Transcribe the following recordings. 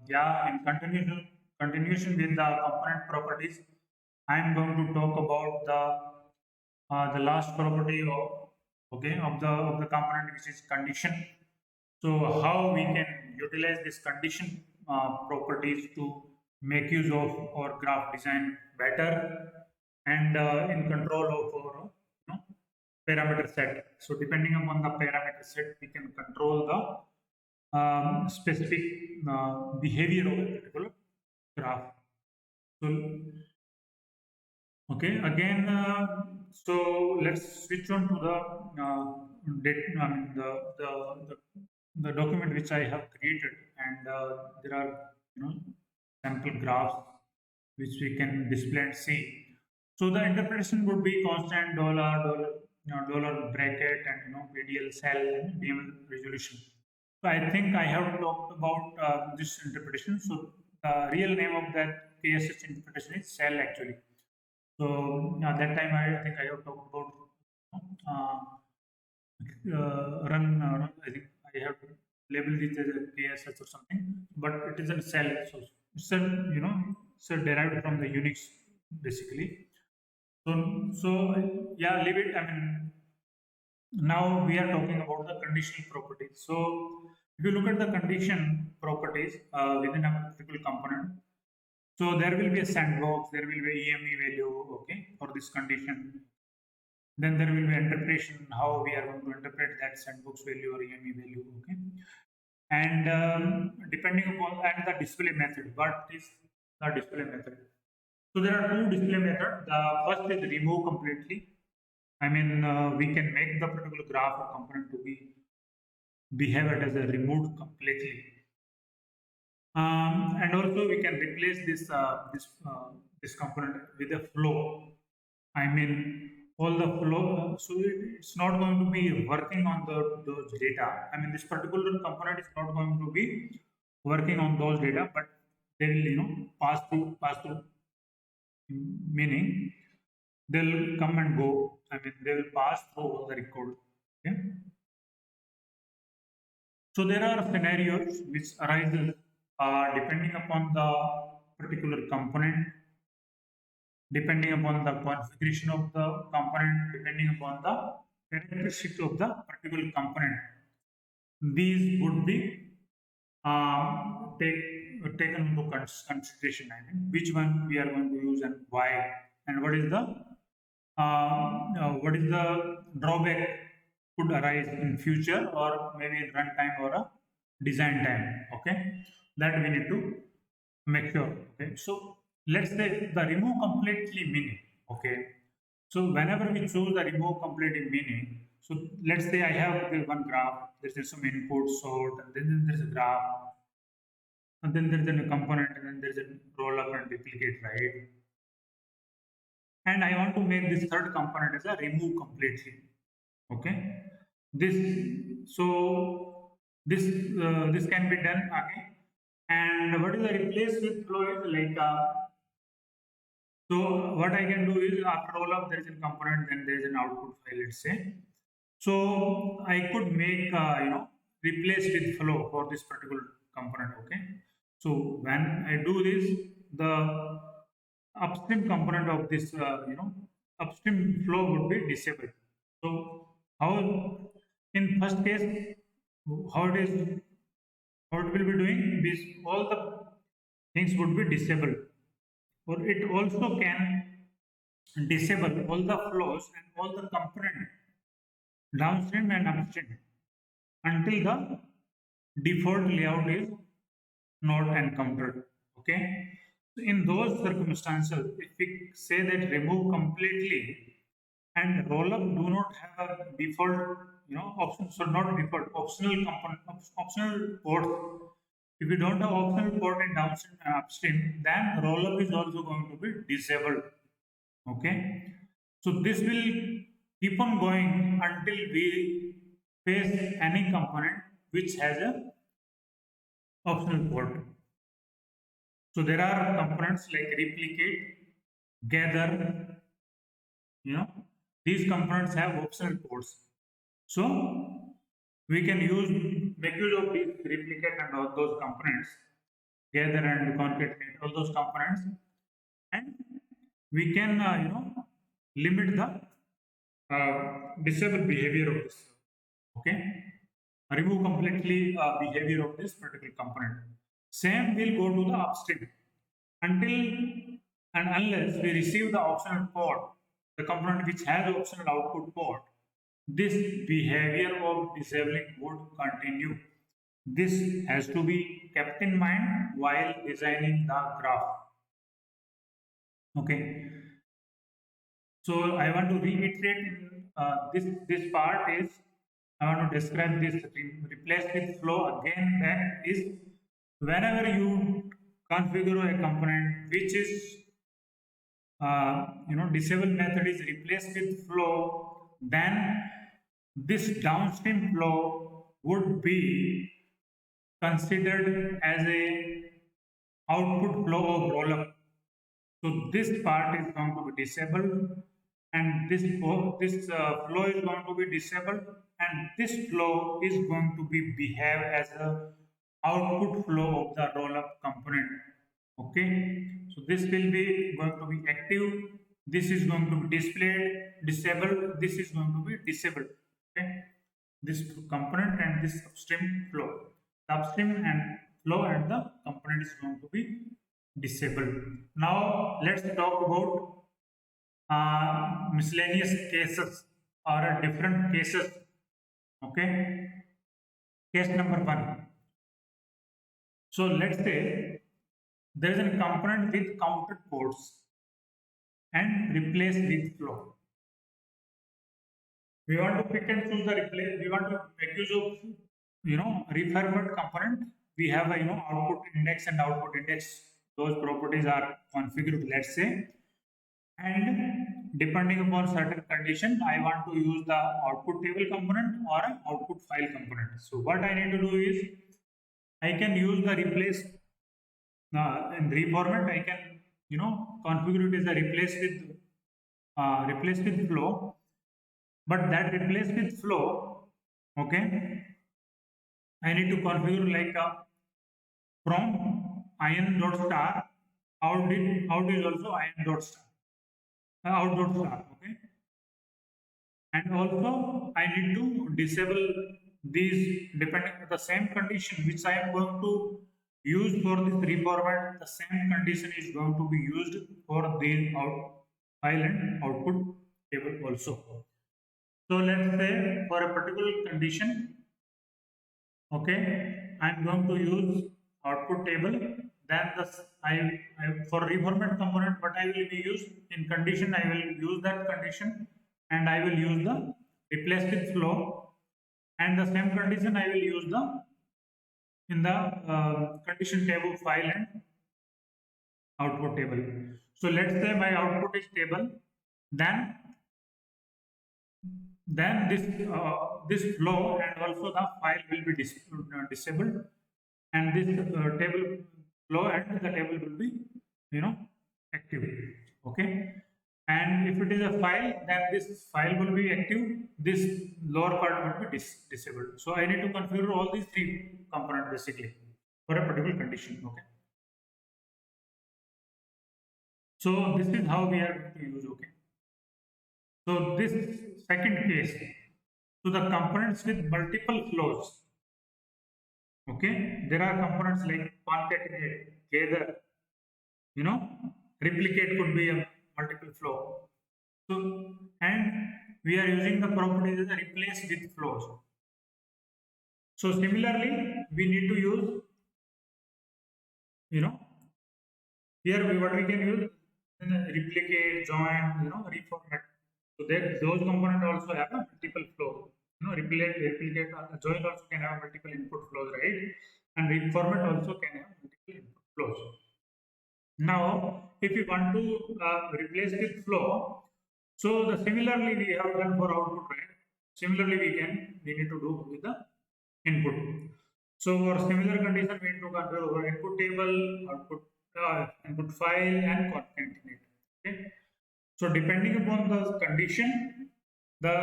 Yeah, in continuation with the component properties, I am going to talk about the last property of the component, which is condition. So how we can utilize this condition properties to make use of our graph design better and in control of our parameter set. So depending upon the parameter set, we can control the specific behavior of a particular graph. So okay, again, so let's switch on to the I mean the document which I have created, and there are sample graphs which we can display and see. So the interpretation would be constant dollar bracket and radial cell and dim resolution. So I think I have talked about this interpretation. So the real name of that KSH interpretation is cell actually. So at that time I think I have talked about uh, I think I have labeled it as a KSH or something, but it is a cell. So it's a it's a derived from the Unix basically. So yeah, leave it. I mean, now we are talking about the conditional properties. So if you look at the condition properties within a particular component, so there will be a sandbox, there will be a EME value, okay, for this condition. Then there will be interpretation, how we are going to interpret that sandbox value or EME value, okay. And depending upon and the display method, what is the display method? So there are two display methods. The first is remove completely. I mean, we can make the particular graph or component to be behave it as a removed completely. And also we can replace this component with a flow. I mean, all the flow. So it's not going to be working on those data. I mean, this particular component is not going to be working on those data, but they will pass through. Meaning they'll come and go. I mean, they will pass through all the record. Okay. So there are scenarios which arises depending upon the particular component, depending upon the configuration of the component, depending upon the characteristics of the particular component. These would be taken into consideration. I mean, which one we are going to use and why, and what is the drawback could arise in future or maybe in runtime or a design time. Okay, that we need to make sure. Okay, so let's say the remove completely meaning. Okay, so whenever we choose the remove completely meaning, so let's say I have the one graph. There's some input sort, and then there's a graph, and then there's a component, and then there's a roll up and replicate, right? And I want to make this third component as a remove completely. Okay, this this can be done again. And what is the replace with flow is like so what I can do is after roll up there is a component, then there is an output file, let's say. So I could make replace with flow for this particular component. Okay, so when I do this, the upstream component of this upstream flow would be disabled. So how in first case how it is how it will be doing this, all the things would be disabled, or it also can disable all the flows and all the component downstream and upstream until the default layout is not encountered. Okay, so in those circumstances, if we say that remove completely and roll up do not have a default option, so not default optional component, optional ports. If you don't have optional port in downstream and upstream, then roll up is also going to be disabled. Okay, so this will keep on going until we face any component which has a optional port. So there are components like replicate, gather, these components have optional ports. So we can make use of these replicate and all those components. gather and concatenate all those components, and we can limit the disable behavior of this. Okay, remove completely behavior of this particular component. Same will go to the upstream until and unless we receive the optional port, the component which has optional output port. This behavior of disabling would continue. This has to be kept in mind while designing the graph. Okay. So I want to reiterate in this part is I want to describe this replace with flow again. That is whenever you configure a component which is disable method is replaced with flow, then this downstream flow would be considered as a output flow of rollup. So this part is going to be disabled, and this flow is going to be disabled, and this flow is going to be behave as a output flow of the rollup component. Okay, so this will be going to be active. This is going to be displayed, disabled. This is going to be disabled. Okay, this component and this upstream flow, the upstream and flow and the component is going to be disabled. Now let's talk about miscellaneous cases or different cases. Okay, case number 1. So let's say there is a component with counted ports and replace with flow. We want to pick and choose the replace. We want to make use of reformat component. We have a output index and output index. Those properties are configured. Let's say, and depending upon certain condition, I want to use the output table component or an output file component. So what I need to do is I can use the replace in reformat. I can configure it as a replace with flow, but that replace with flow, okay, I need to configure like from in dot star out is also in dot star out dot star, okay, and also I need to disable these depending on the same condition which I am going to use for this reformat. The same condition is going to be used for the file and output table also. So let's say for a particular condition, okay, I'm going to use output table. Then for reformat component, what I will be used in condition, I will use that condition, and I will use the replace with flow, and the same condition I will use in the condition table file and output table. So let's say my output is table, then this flow and also the file will be disabled, and this table flow and the table will be active. Okay, and if it is a file, then this file will be active, this lower part will be disabled. So I need to configure all these 3 components basically for a particular condition. Okay, so this is how we are going to use. Okay, so this second case, so the components with multiple flows. Okay, there are components like concatenate, gather, replicate could be a multiple flow. So, and we are using the properties as a replace with flows. So similarly, we need to use, here what we can use replicate, join, reformat. So that those components also have a multiple flow. Replicate, join also can have multiple input flows, right? And reformat also can have multiple input flows. Now, if you want to replace with flow, so similarly we have done for output, right? Similarly we need to do with the input. So for similar condition, we need to configure our input table, output input file, and concatenate. Okay. So depending upon the condition, the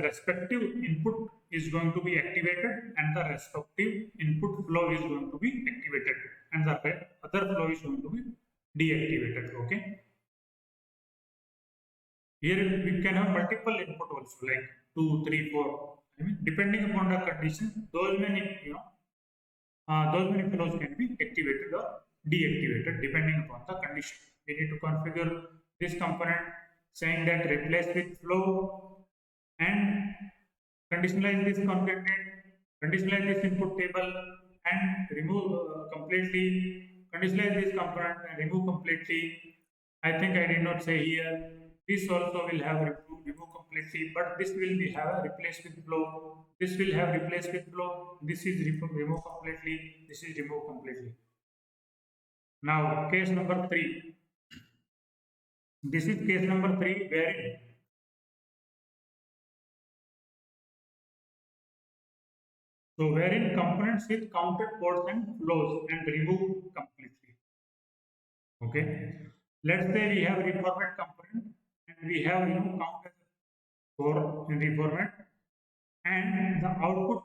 respective input is going to be activated and the respective input flow is going to be activated. activated and the other flow is going to be deactivated. Okay. Here we can have multiple input also, like 2, 3, 4. I mean, depending upon the condition, those many flows can be activated or deactivated depending upon the condition. We need to configure this component saying that replace with flow and conditionalize this component, conditionalize this input table and remove completely, conditionalize this component and remove completely. I think I did not say here. This also will have remove completely, but this will be have a replace with flow. This will have replace with flow. This is remove completely. This is remove completely. Now, case number 3. This is case number 3 wherein wherein components with counted ports and flows and remove completely. Okay. Let's say we have reformat component and we have count as 4 in reformat and the output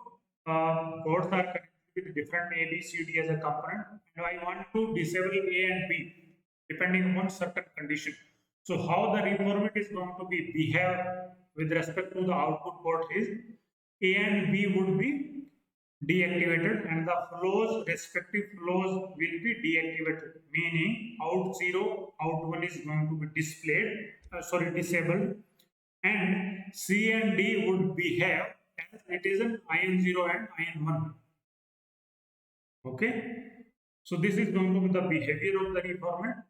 ports are connected with different A, B, C, D as a component, and I want to disable A and B depending upon certain condition. So how the reformat is going to be behave with respect to the output port is A and B would be deactivated and the flows, respective flows will be deactivated, meaning out 0, out 1 is going to be disabled, and C and D would behave as it is an IN0 and IN1. Okay, so this is going to be the behavior of the reformat.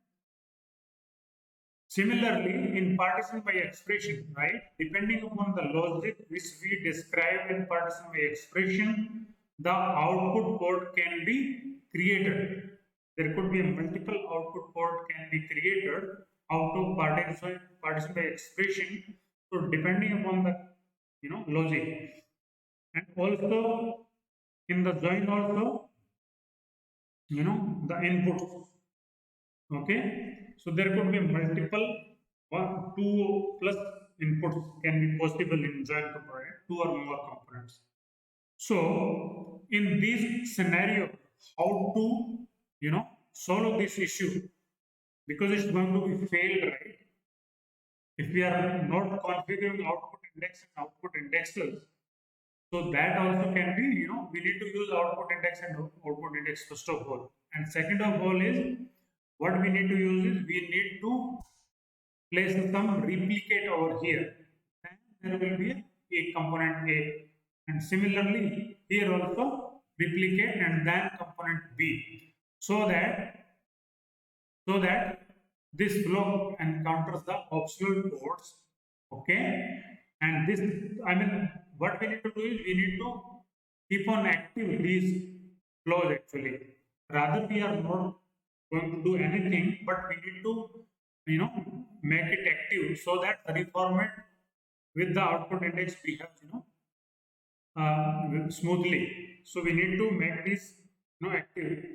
Similarly, in partition by expression, right, depending upon the logic which we describe in partition by expression, the output port can be created. There could be a multiple output port can be created out of partition by expression. So depending upon the logic, and also in the join also the inputs. Okay, so there could be multiple 1, 2 plus inputs can be possible in join component, 2 or more components. So in this scenario, how to solve this issue, because it's going to be failed, right? If we are not configuring output index and output indexes, so that also can be, we need to use output index and output index first of all. And second of all is, what we need to use is, we need to place some replicate over here. And there will be a component A. And similarly, here also replicate and then component B. So that this flow encounters the optional ports. Okay. And this, I mean, what we need to do is, we need to keep on active these flows actually. Rather, we are not going to do anything, but we need to, make it active so that the reformat with the output index behaves, smoothly. So we need to make this, active.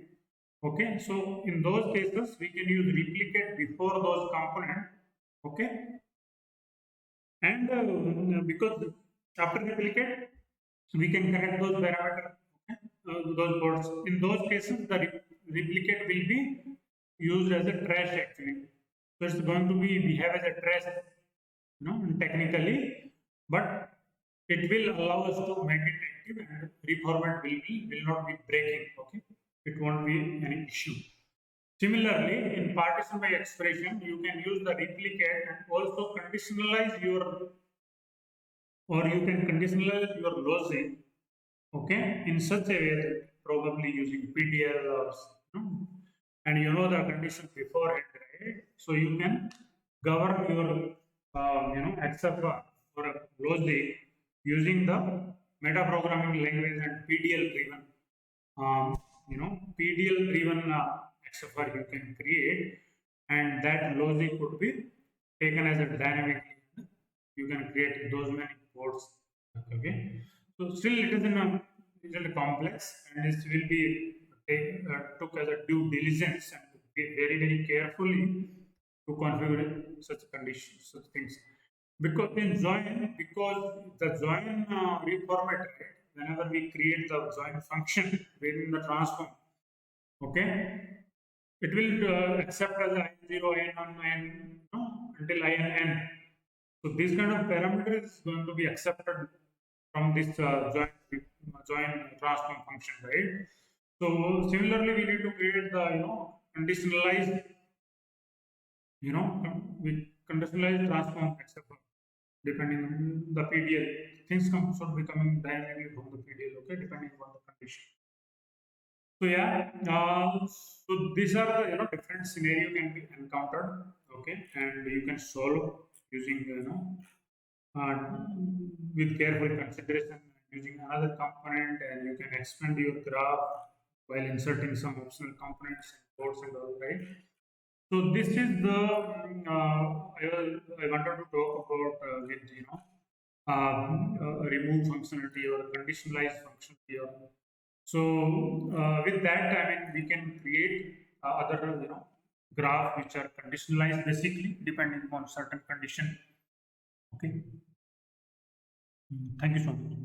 Okay. So in those cases, we can use replicate before those components. Okay. And because after replicate, we can connect those parameters, okay, those ports. In those cases, the replicate will be used as a trace actually. So it's going to be behave as a trace, technically, but it will allow us to make it active and reformat will not be breaking. Okay, it won't be any issue. Similarly, in partition by expression, you can use the replicate and also conditionalize your logic, okay, in such a way that probably using PDL or and the condition beforehand, right? So you can govern your XFR or a logic using the meta programming language and PDL driven PDL driven XFR you can create, and that logic could be taken as a dynamic. You can create those many ports. Okay, so still it is in a little complex, and this will be took as a due diligence and be very carefully to configure such conditions, such things. Because in join, because the join reformat, right, whenever we create the join function within the transform, Okay, it will accept as I0, I1, I no, until IN. So this kind of parameter is going to be accepted from this join transform function, right? So similarly, we need to create the conditionalized with conditionalized transform acceptor depending on the PDL. Things should be coming dynamically from the PDL, okay, depending on the condition. So yeah, so these are the different scenario can be encountered, okay, and you can solve using with careful consideration using another component, and you can expand your graph while inserting some optional components and codes and all, right? So this is the I wanted to talk about with remove functionality or conditionalized functionality. With that, I mean we can create other graph which are conditionalized basically depending on certain condition. Okay. Thank you so much.